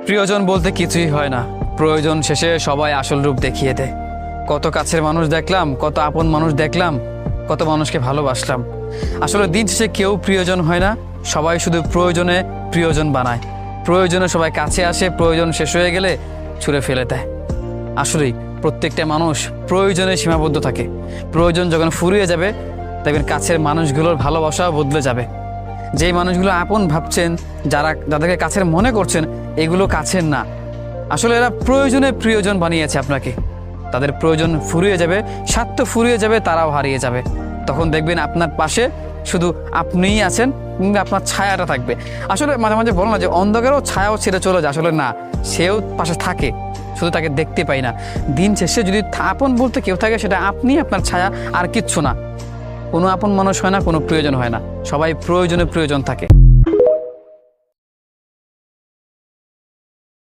প্রিয়জন বলতে কিছুই হয় না, প্রয়োজন শেষে সবাই আসল রূপ দেখিয়ে দেয়। কত কাছের মানুষ দেখলাম, কত আপন মানুষ দেখলাম, কত মানুষকে ভালোবাসলাম। আসলে দিন শেষে কেউ প্রিয়জন হয় না, সবাই শুধু প্রয়োজনে প্রিয়জন বানায়। প্রয়োজনে সবাই কাছে আসে, প্রয়োজন শেষ হয়ে গেলে ছুঁড়ে ফেলে দেয়। আসলেই প্রত্যেকটা মানুষ প্রয়োজনে সীমাবদ্ধ থাকে। প্রয়োজন যখন ফুরিয়ে যাবে, দেখবেন কাছের মানুষগুলোর ভালোবাসাও বদলে যাবে। যেই মানুষগুলো আপন ভাবছেন, যাদেরকে কাছের মনে করছেন, এগুলো কাছের না। আসলে এরা প্রয়োজনে প্রিয়জন বানিয়েছে আপনাকে। তাদের প্রয়োজন ফুরিয়ে যাবে, স্বার্থ ফুরিয়ে যাবে, তারাও হারিয়ে যাবে। তখন দেখবেন আপনার পাশে শুধু আপনিই আছেন, কিংবা আপনার ছায়াটা থাকবে। আসলে মাঝে মাঝে বলো না যে অন্ধকারও ছায়াও ছেড়ে চলে যায়, আসলে না, সেও পাশে থাকে, শুধু তাকে দেখতে পাই না। দিন শেষে যদি আপন বলতে কেউ থাকে, সেটা আপনি, আপনার ছায়া, আর কিচ্ছু না। কোনো আপন মানুষ হয় না, কোনো প্রিয়জন হয় না, সবাই প্রয়োজনে প্রিয়জন থাকে।